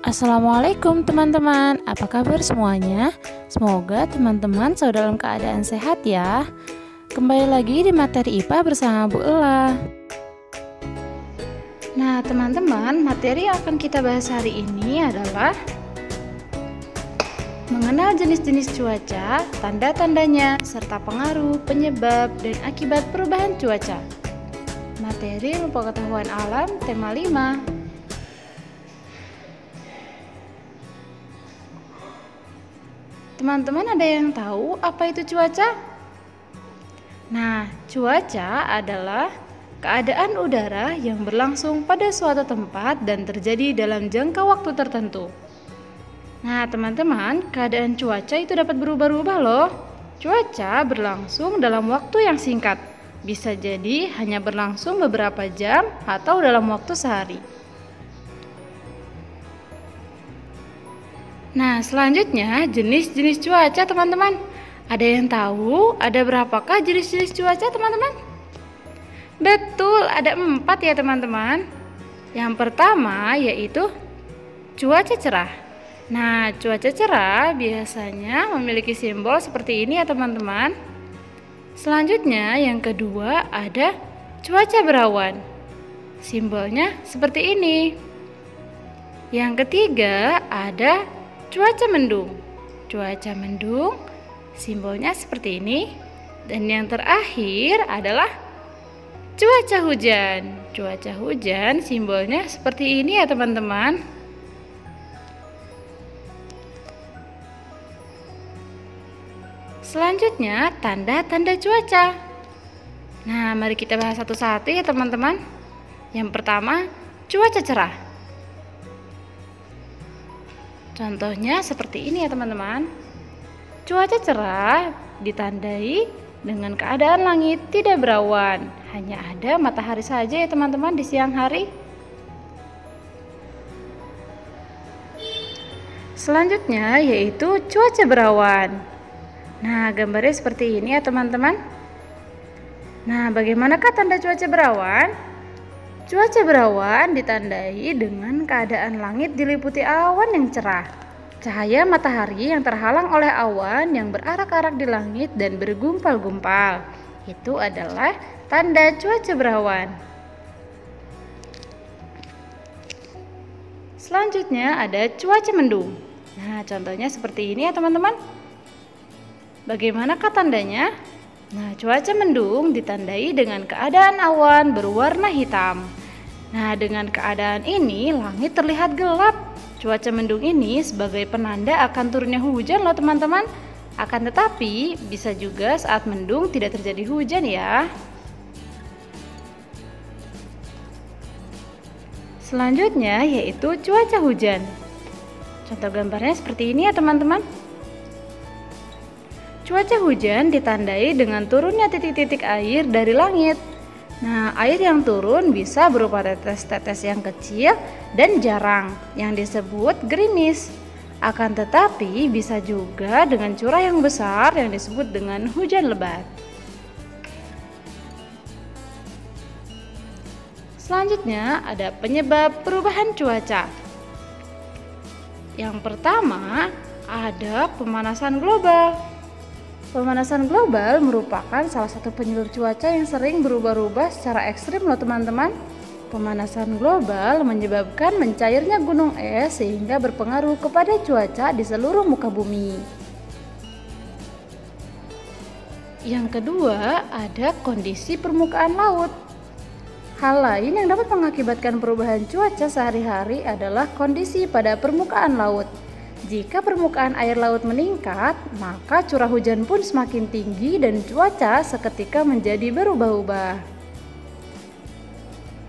Assalamualaikum teman-teman, apa kabar semuanya? Semoga teman-teman selalu dalam keadaan sehat ya. Kembali lagi di materi IPA bersama Bu Ella. Nah teman-teman, materi yang akan kita bahas hari ini adalah mengenal jenis-jenis cuaca, tanda-tandanya, serta pengaruh, penyebab, dan akibat perubahan cuaca. Materi ilmu pengetahuan alam, tema 5. Teman-teman ada yang tahu apa itu cuaca? Nah, cuaca adalah keadaan udara yang berlangsung pada suatu tempat dan terjadi dalam jangka waktu tertentu. Nah, teman-teman, keadaan cuaca itu dapat berubah-ubah loh. Cuaca berlangsung dalam waktu yang singkat. Bisa jadi hanya berlangsung beberapa jam atau dalam waktu sehari. Nah, selanjutnya jenis-jenis cuaca teman-teman. Ada yang tahu ada berapakah jenis-jenis cuaca teman-teman? Betul, ada 4 ya teman-teman. Yang pertama yaitu cuaca cerah. Nah, cuaca cerah biasanya memiliki simbol seperti ini ya teman-teman. Selanjutnya yang kedua ada cuaca berawan. Simbolnya seperti ini. Yang ketiga ada cuaca mendung. Cuaca mendung simbolnya seperti ini. Dan yang terakhir adalah cuaca hujan. Cuaca hujan simbolnya seperti ini ya teman-teman. Selanjutnya tanda-tanda cuaca. Nah, mari kita bahas satu-satu ya teman-teman. Yang pertama, cuaca cerah. Contohnya seperti ini ya teman-teman. Cuaca cerah ditandai dengan keadaan langit tidak berawan, hanya ada matahari saja ya teman-teman di siang hari. Selanjutnya yaitu cuaca berawan. Nah, gambarnya seperti ini ya teman-teman. Nah, bagaimanakah tanda cuaca berawan? Cuaca berawan ditandai dengan keadaan langit diliputi awan yang cerah. Cahaya matahari yang terhalang oleh awan yang berarak-arak di langit dan bergumpal-gumpal. Itu adalah tanda cuaca berawan. Selanjutnya ada cuaca mendung. Nah, contohnya seperti ini ya teman-teman. Bagaimanakah tandanya? Nah, cuaca mendung ditandai dengan keadaan awan berwarna hitam. Nah, dengan keadaan ini langit terlihat gelap. Cuaca mendung ini sebagai penanda akan turunnya hujan loh teman-teman. Akan tetapi bisa juga saat mendung tidak terjadi hujan ya. Selanjutnya yaitu cuaca hujan. Contoh gambarnya seperti ini ya teman-teman. Cuaca hujan ditandai dengan turunnya titik-titik air dari langit. Nah, air yang turun bisa berupa tetes-tetes yang kecil dan jarang, yang disebut gerimis. Akan tetapi bisa juga dengan curah yang besar yang disebut dengan hujan lebat. Selanjutnya ada penyebab perubahan cuaca. Yang pertama ada pemanasan global. Pemanasan global merupakan salah satu penyebab cuaca yang sering berubah-ubah secara ekstrim loh teman-teman. Pemanasan global menyebabkan mencairnya gunung es sehingga berpengaruh kepada cuaca di seluruh muka bumi. Yang kedua, ada kondisi permukaan laut. Hal lain yang dapat mengakibatkan perubahan cuaca sehari-hari adalah kondisi pada permukaan laut. Jika permukaan air laut meningkat, maka curah hujan pun semakin tinggi dan cuaca seketika menjadi berubah-ubah.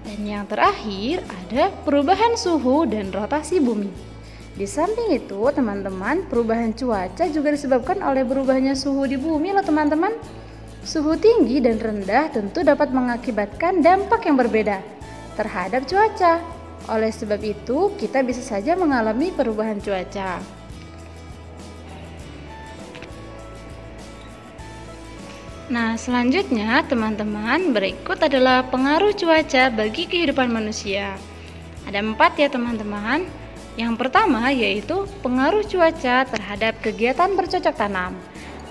Dan yang terakhir ada perubahan suhu dan rotasi bumi. Di samping itu, teman-teman, perubahan cuaca juga disebabkan oleh berubahnya suhu di bumi loh teman-teman. Suhu tinggi dan rendah tentu dapat mengakibatkan dampak yang berbeda terhadap cuaca. Oleh sebab itu, kita bisa saja mengalami perubahan cuaca. Nah, selanjutnya teman-teman, berikut adalah pengaruh cuaca bagi kehidupan manusia. Ada 4 ya teman-teman. Yang pertama yaitu pengaruh cuaca terhadap kegiatan bercocok tanam.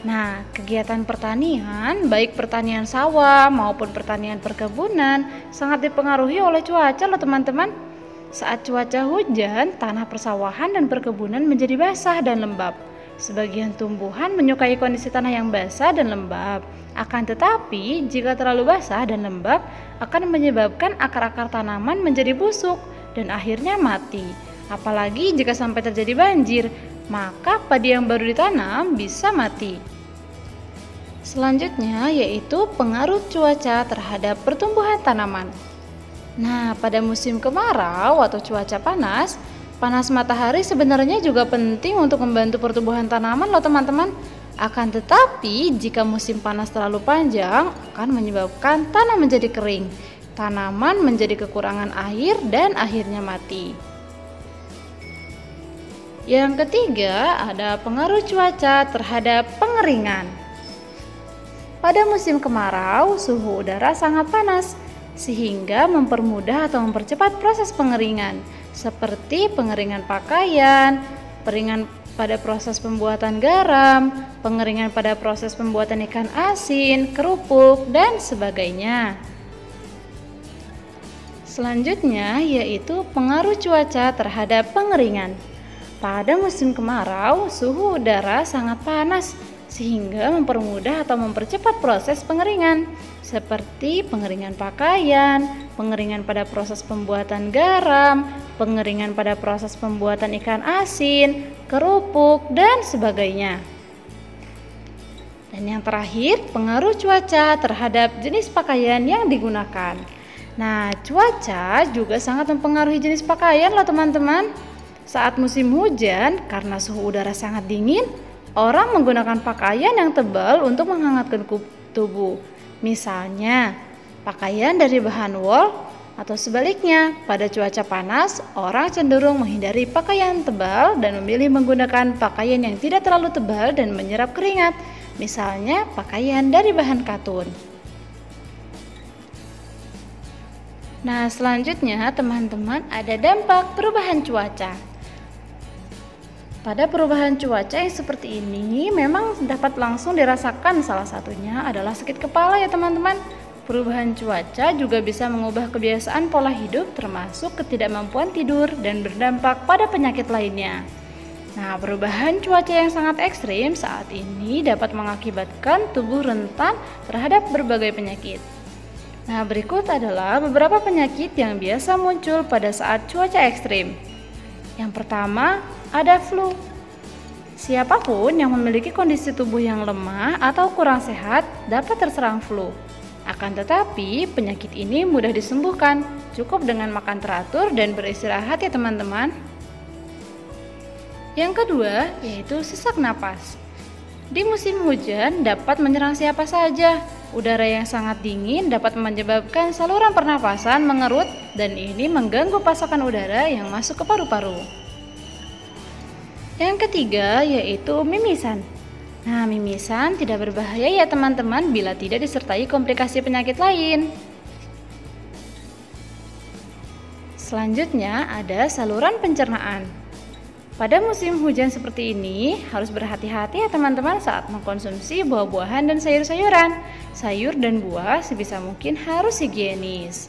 Nah, kegiatan pertanian, baik pertanian sawah maupun pertanian perkebunan, sangat dipengaruhi oleh cuaca loh teman-teman. Saat cuaca hujan, tanah persawahan dan perkebunan menjadi basah dan lembab. Sebagian tumbuhan menyukai kondisi tanah yang basah dan lembab. Akan tetapi, jika terlalu basah dan lembab, akan menyebabkan akar-akar tanaman menjadi busuk dan akhirnya mati. Apalagi jika sampai terjadi banjir, maka padi yang baru ditanam bisa mati. Selanjutnya yaitu pengaruh cuaca terhadap pertumbuhan tanaman. Nah, pada musim kemarau atau cuaca panas, panas matahari sebenarnya juga penting untuk membantu pertumbuhan tanaman loh teman-teman. Akan tetapi, jika musim panas terlalu panjang, akan menyebabkan tanah menjadi kering, tanaman menjadi kekurangan air dan akhirnya mati. Yang ketiga, ada pengaruh cuaca terhadap pengeringan. Pada musim kemarau, suhu udara sangat panas, sehingga mempermudah atau mempercepat proses pengeringan, seperti pengeringan pakaian, pengeringan pada proses pembuatan garam, pengeringan pada proses pembuatan ikan asin, kerupuk, dan sebagainya. Selanjutnya yaitu pengaruh cuaca terhadap pengeringan. Pada musim kemarau, suhu udara sangat panas, sehingga mempermudah atau mempercepat proses pengeringan, seperti pengeringan pakaian, pengeringan pada proses pembuatan garam, pengeringan pada proses pembuatan ikan asin, kerupuk, dan sebagainya. Dan yang terakhir, pengaruh cuaca terhadap jenis pakaian yang digunakan. Nah, cuaca juga sangat mempengaruhi jenis pakaian loh teman-teman. Saat musim hujan, karena suhu udara sangat dingin, orang menggunakan pakaian yang tebal untuk menghangatkan tubuh. Misalnya, pakaian dari bahan wol, atau sebaliknya, pada cuaca panas, orang cenderung menghindari pakaian tebal dan memilih menggunakan pakaian yang tidak terlalu tebal dan menyerap keringat. Misalnya, pakaian dari bahan katun. Nah, selanjutnya teman-teman ada dampak perubahan cuaca. Pada perubahan cuaca yang seperti ini memang dapat langsung dirasakan, salah satunya adalah sakit kepala ya teman-teman. Perubahan cuaca juga bisa mengubah kebiasaan pola hidup termasuk ketidakmampuan tidur dan berdampak pada penyakit lainnya. Nah, perubahan cuaca yang sangat ekstrim saat ini dapat mengakibatkan tubuh rentan terhadap berbagai penyakit. Nah, berikut adalah beberapa penyakit yang biasa muncul pada saat cuaca ekstrim. Yang pertama, ada flu. Siapapun yang memiliki kondisi tubuh yang lemah atau kurang sehat dapat terserang flu. Akan tetapi, penyakit ini mudah disembuhkan, cukup dengan makan teratur dan beristirahat ya teman-teman. Yang kedua, yaitu sesak napas. Di musim hujan dapat menyerang siapa saja. Udara yang sangat dingin dapat menyebabkan saluran pernapasan mengerut dan ini mengganggu pasokan udara yang masuk ke paru-paru. Yang ketiga yaitu mimisan. Nah, mimisan tidak berbahaya ya teman-teman bila tidak disertai komplikasi penyakit lain. Selanjutnya ada saluran pencernaan. Pada musim hujan seperti ini harus berhati-hati ya teman-teman saat mengkonsumsi buah-buahan dan sayur-sayuran. Sayur dan buah sebisa mungkin harus higienis.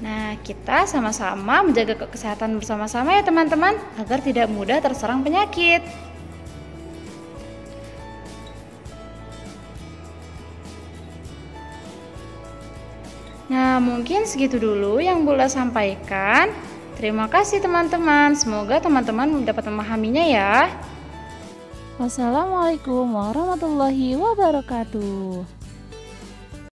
Nah, kita sama-sama menjaga kesehatan bersama-sama ya teman-teman agar tidak mudah terserang penyakit. Nah, mungkin segitu dulu yang Bula sampaikan. Terima kasih teman-teman. Semoga teman-teman dapat memahaminya ya. Wassalamualaikum warahmatullahi wabarakatuh.